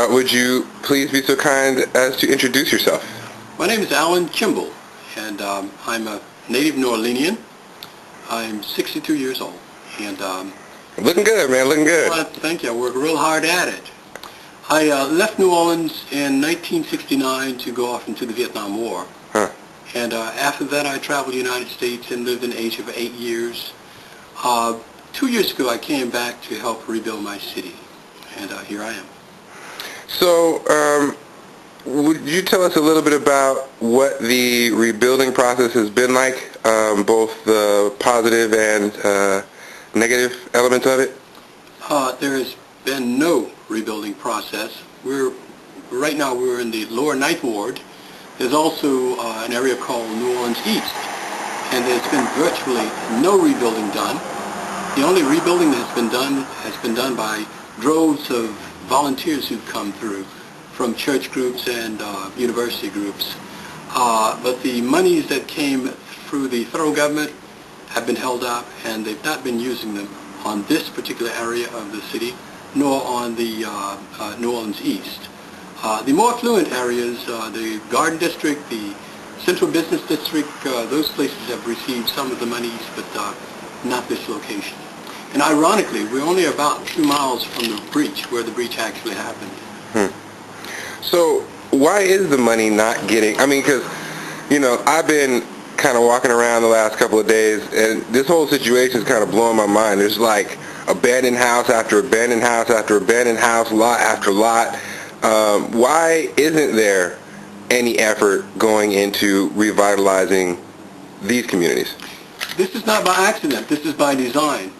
Would you please be so kind as to introduce yourself? My name is Kimble, and I'm a native New Orleanian. I'm 62 years old, and looking good, man. Looking good. Well, thank you. I work real hard at it. I left New Orleans in 1969 to go off into the Vietnam War. Huh. And after that, I traveled the United States and lived in Asia for 8 years. 2 years ago, I came back to help rebuild my city, and here I am. So, would you tell us a little bit about what the rebuilding process has been like, both the positive and negative elements of it? There has been no rebuilding process. Right now we're in the lower Ninth Ward. There's also an area called New Orleans East, and there's been virtually no rebuilding done. The only rebuilding that has been done by droves of volunteers who've come through from church groups and university groups. But the monies that came through the federal government have been held up, and they've not been using them on this particular area of the city, nor on the New Orleans East. The more affluent areas, the Garden District, the Central Business District, those places have received some of the monies, but not this location. And ironically, we're only about 2 miles from the breach, where the breach actually happened. So why is the money not getting, I mean, because, you know, I've been kind of walking around the last couple of days, and this whole situation is kind of blowing my mind. There's like abandoned house after abandoned house after abandoned house, lot after lot. Why isn't there any effort going into revitalizing these communities? This is not by accident. This is by design.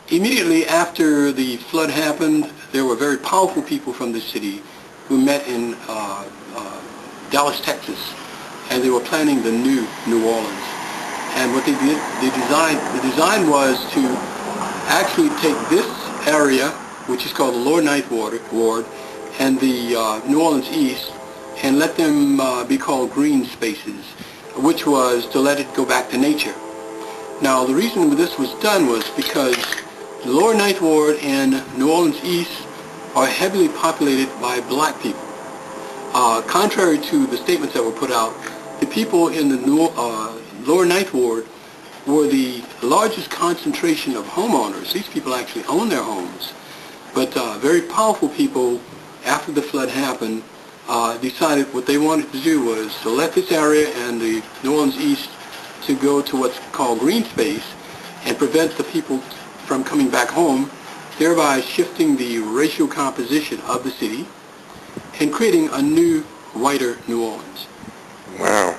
Immediately after the flood happened, there were very powerful people from the city who met in Dallas, Texas, and they were planning the new New Orleans. And what they did, the design was to actually take this area, which is called the Lower Ninth Ward, and the New Orleans East, and let them be called green spaces, which was to let it go back to nature. Now, the reason this was done was because the Lower Ninth Ward and New Orleans East are heavily populated by black people. Contrary to the statements that were put out, the people in the Lower Ninth Ward were the largest concentration of homeowners. These people actually own their homes. But very powerful people, after the flood happened, decided what they wanted to do was to let this area and the New Orleans East to go to what's called green space and prevent the people from coming back home, thereby shifting the racial composition of the city and creating a new, whiter New Orleans. Wow.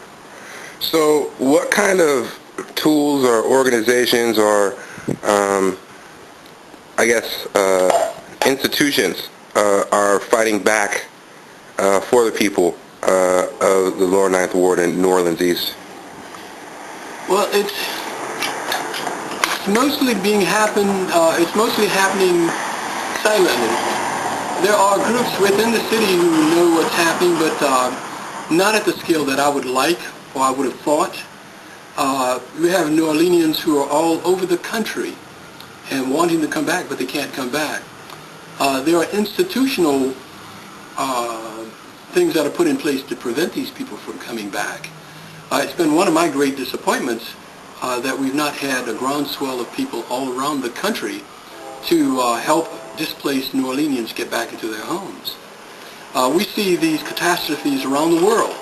So what kind of tools or organizations or, institutions are fighting back for the people of the Lower Ninth Ward and New Orleans East? Well, it's mostly it's mostly happening silently. There are groups within the city who know what's happening, but not at the scale that I would like or I would have thought. We have New Orleanians who are all over the country and wanting to come back, but they can't come back. There are institutional things that are put in place to prevent these people from coming back. It's been one of my great disappointments that we've not had a groundswell of people all around the country to help displaced New Orleanians get back into their homes. We see these catastrophes around the world,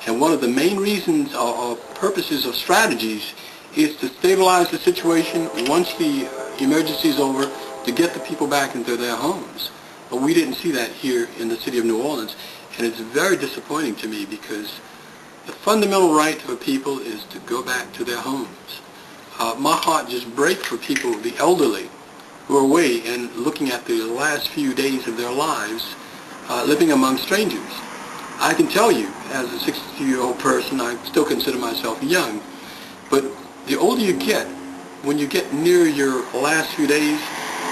and one of the main reasons or purposes of strategies is to stabilize the situation once the emergency is over, to get the people back into their homes. But we didn't see that here in the city of New Orleans, and it's very disappointing to me because the fundamental right of a people is to go back to their homes. My heart just breaks for people, the elderly, who are away and looking at the last few days of their lives living among strangers. I can tell you, as a 62-year-old person, I still consider myself young, but the older you get, when you get near your last few days,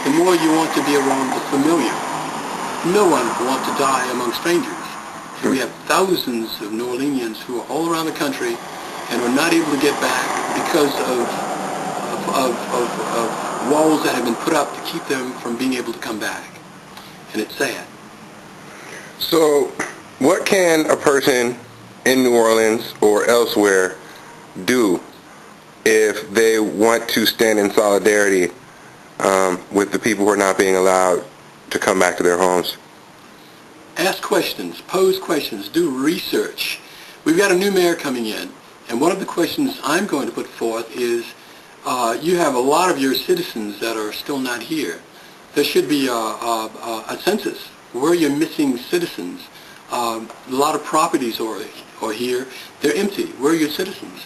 the more you want to be around the familiar. No one wants to die among strangers. And we have thousands of New Orleanians who are all around the country and are not able to get back because of walls that have been put up to keep them from being able to come back. and it's sad. So, what can a person in New Orleans or elsewhere do if they want to stand in solidarity with the people who are not being allowed to come back to their homes? Ask questions, pose questions, do research. We've got a new mayor coming in, and one of the questions I'm going to put forth is, you have a lot of your citizens that are still not here. There should be a census. Where are your missing citizens? A lot of properties are here. They're empty. Where are your citizens?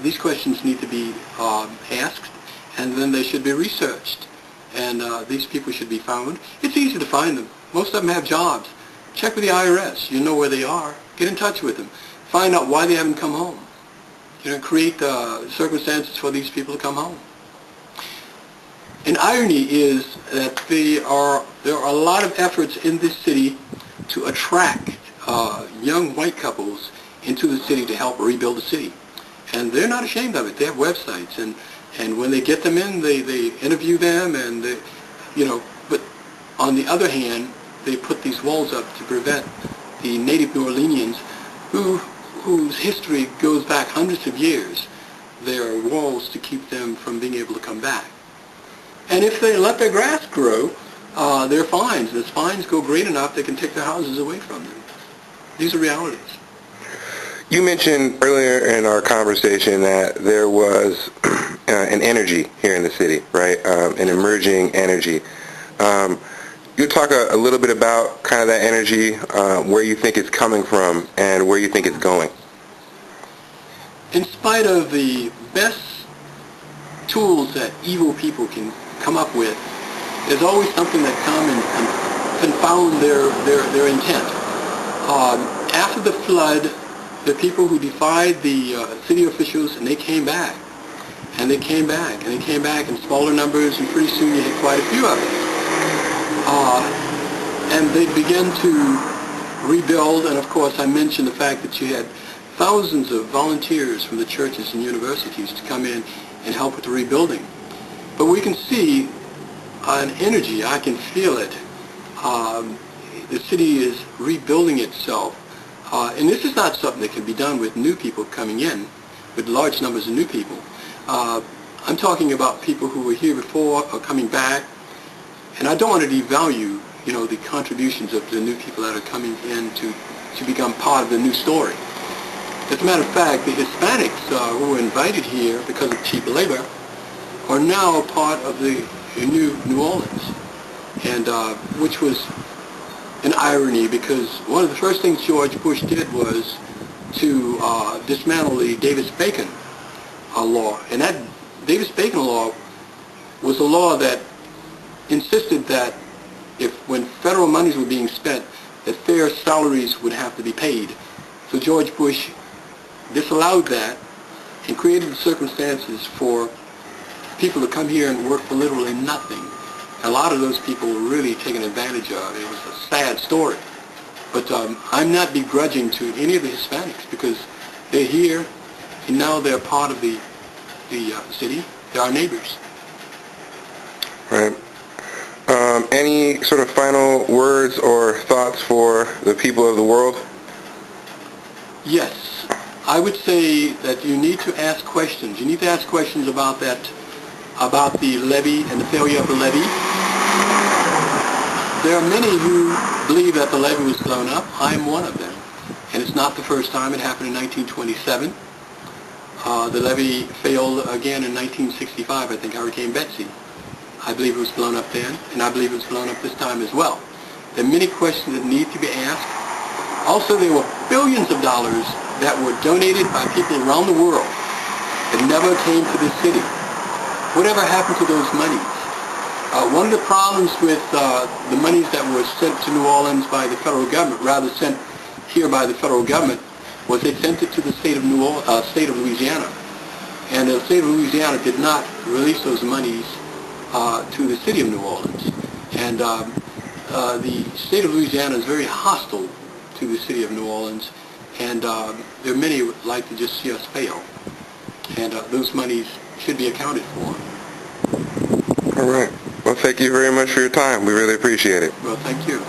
These questions need to be asked, and then they should be researched. And these people should be found. It's easy to find them. Most of them have jobs. Check with the IRS. You know where they are. Get in touch with them. Find out why they haven't come home. Create circumstances for these people to come home. An irony is that there are a lot of efforts in this city to attract young white couples into the city to help rebuild the city. And they're not ashamed of it. They have websites, and when they get them in, they interview them, and but on the other hand, they put these walls up to prevent the native New Orleanians whose history goes back hundreds of years. There are walls to keep them from being able to come back. And if they let their grass grow, there are fines. And as fines go great enough, they can take their houses away from them. These are realities. You mentioned earlier in our conversation that there was an energy here in the city, right? An emerging energy. You talk a little bit about kind of that energy, where you think it's coming from and where you think it's going. In spite of the best tools that evil people can come up with, there's always something that come and confound their intent. After the flood, the people who defied the city officials, and they came back, and they came back, and they came back in smaller numbers, and pretty soon you had quite a few of them. And they began to rebuild, and of course I mentioned the fact that you had thousands of volunteers from the churches and universities to come in and help with the rebuilding. But we can see an energy, I can feel it. The city is rebuilding itself. And this is not something that can be done with new people coming in, with large numbers of new people. I'm talking about people who were here before or coming back. And I don't want to devalue, the contributions of the new people that are coming in to become part of the new story. As a matter of fact, the Hispanics who were invited here because of cheap labor are now a part of the new New Orleans, and which was an irony, because one of the first things George Bush did was to dismantle the Davis-Bacon law. And that Davis-Bacon law was a law that insisted that when federal monies were being spent, that fair salaries would have to be paid. So George Bush disallowed that and created the circumstances for people to come here and work for literally nothing. A lot of those people were really taken advantage of. It was a sad story. But I'm not begrudging to any of the Hispanics, because they're here and now they're part of the city. They're our neighbors. Right. Any sort of final words or thoughts for the people of the world? Yes. I would say that you need to ask questions. You need to ask questions about the levee and the failure of the levee. There are many who believe that the levee was blown up. I'm one of them. And it's not the first time. It happened in 1927. The levee failed again in 1965, I think, Hurricane Betsy. I believe it was blown up then, and I believe it was blown up this time as well. There are many questions that need to be asked. Also, there were billions of dollars that were donated by people around the world that never came to this city. Whatever happened to those monies? One of the problems with the monies that were sent to New Orleans by the federal government, rather sent here by the federal government, was they sent it to the state of Louisiana. And the state of Louisiana did not release those monies to the city of New Orleans. And the state of Louisiana is very hostile to the city of New Orleans, and there are many who would like to just see us fail. And those monies should be accounted for. All right. Well, Well, thank you very much for your time. We really appreciate it. Well, thank you.